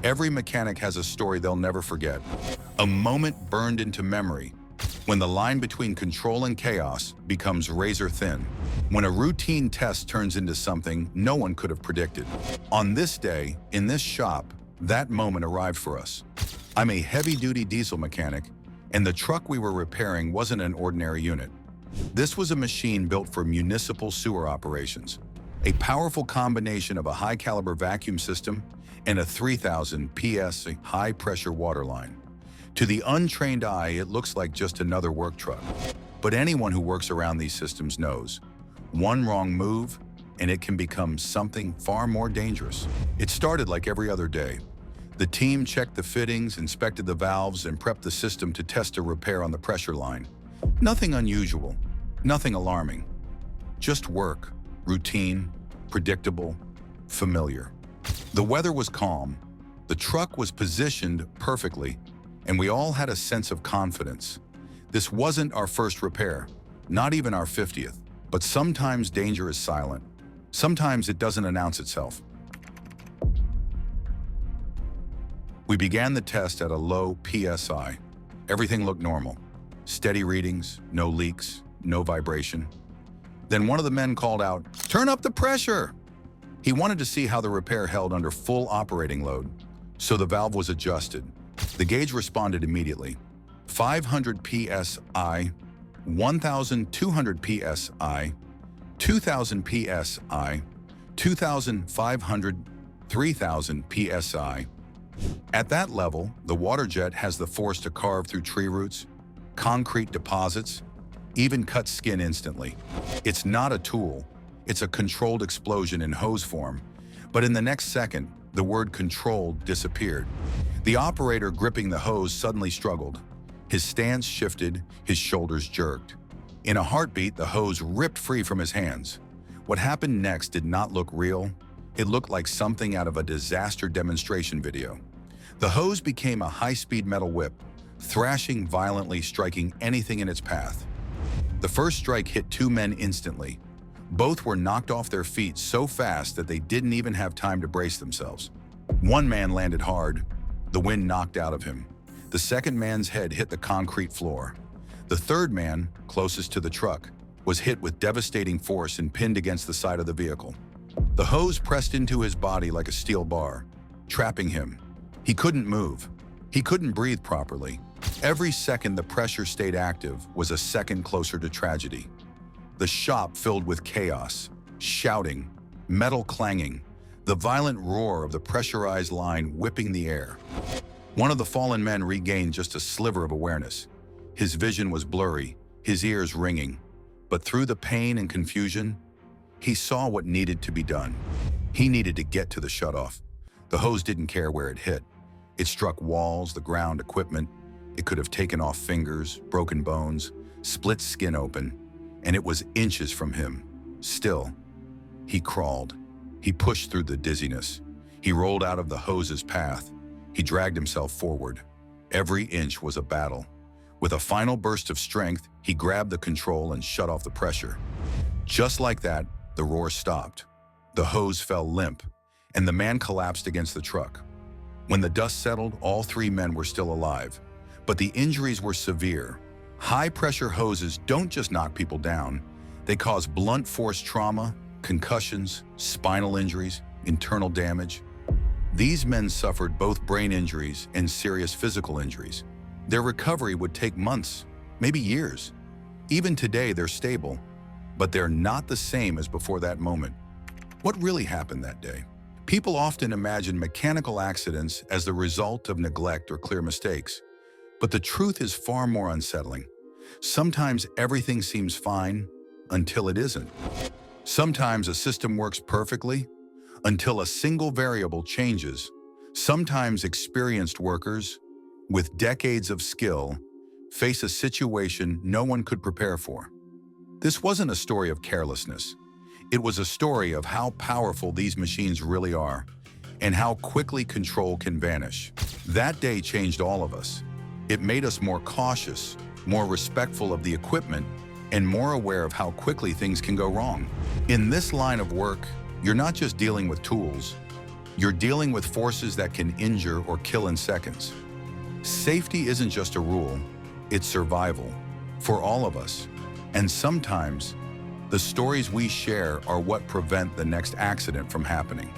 Every mechanic has a story they'll never forget. A moment burned into memory when the line between control and chaos becomes razor thin. When a routine test turns into something no one could have predicted. On this day, in this shop, that moment arrived for us. I'm a heavy-duty diesel mechanic, and the truck we were repairing wasn't an ordinary unit. This was a machine built for municipal sewer operations, a powerful combination of a high-caliber vacuum system and a 3,000 PSI high-pressure water line. To the untrained eye, it looks like just another work truck. But anyone who works around these systems knows, one wrong move, and it can become something far more dangerous. It started like every other day. The team checked the fittings, inspected the valves, and prepped the system to test a repair on the pressure line. Nothing unusual, nothing alarming. Just work, routine, predictable, familiar. The weather was calm, the truck was positioned perfectly, and we all had a sense of confidence. This wasn't our first repair, not even our 50th, but sometimes danger is silent. Sometimes it doesn't announce itself. We began the test at a low PSI. Everything looked normal. Steady readings, no leaks, no vibration. Then one of the men called out, "Turn up the pressure!" He wanted to see how the repair held under full operating load, so the valve was adjusted. The gauge responded immediately. 500 PSI, 1,200 PSI, 2,000 PSI, 2,500, 3,000 PSI. At that level, the water jet has the force to carve through tree roots, concrete deposits, even cut skin instantly. It's not a tool, it's a controlled explosion in hose form. But in the next second, the word controlled disappeared. The operator gripping the hose suddenly struggled. His stance shifted, his shoulders jerked. In a heartbeat, the hose ripped free from his hands. What happened next did not look real. It looked like something out of a disaster demonstration video. The hose became a high-speed metal whip, thrashing violently, striking anything in its path. The first strike hit two men instantly. Both were knocked off their feet so fast that they didn't even have time to brace themselves. One man landed hard. The wind knocked out of him. The second man's head hit the concrete floor. The third man, closest to the truck, was hit with devastating force and pinned against the side of the vehicle. The hose pressed into his body like a steel bar, trapping him. He couldn't move. He couldn't breathe properly. Every second the pressure stayed active was a second closer to tragedy. The shop filled with chaos, shouting, metal clanging, the violent roar of the pressurized line whipping the air. One of the fallen men regained just a sliver of awareness. His vision was blurry, his ears ringing. But through the pain and confusion, he saw what needed to be done. He needed to get to the shutoff. The hose didn't care where it hit. It struck walls, the ground, equipment. It could have taken off fingers, broken bones, split skin open, and it was inches from him. Still, he crawled. He pushed through the dizziness. He rolled out of the hose's path. He dragged himself forward. Every inch was a battle. With a final burst of strength, he grabbed the control and shut off the pressure. Just like that, the roar stopped. The hose fell limp, and the man collapsed against the truck. When the dust settled, all three men were still alive, but the injuries were severe. High-pressure hoses don't just knock people down. They cause blunt force trauma, concussions, spinal injuries, internal damage. These men suffered both brain injuries and serious physical injuries. Their recovery would take months, maybe years. Even today, they're stable, but they're not the same as before that moment. What really happened that day? People often imagine mechanical accidents as the result of neglect or clear mistakes, but the truth is far more unsettling. Sometimes everything seems fine until it isn't. Sometimes a system works perfectly until a single variable changes. Sometimes experienced workers with decades of skill face a situation no one could prepare for. This wasn't a story of carelessness. It was a story of how powerful these machines really are and how quickly control can vanish. That day changed all of us. It made us more cautious, more respectful of the equipment, and more aware of how quickly things can go wrong. In this line of work, you're not just dealing with tools, You're dealing with forces that can injure or kill in seconds. Safety isn't just a rule, it's survival for all of us. And sometimes, the stories we share are what prevent the next accident from happening.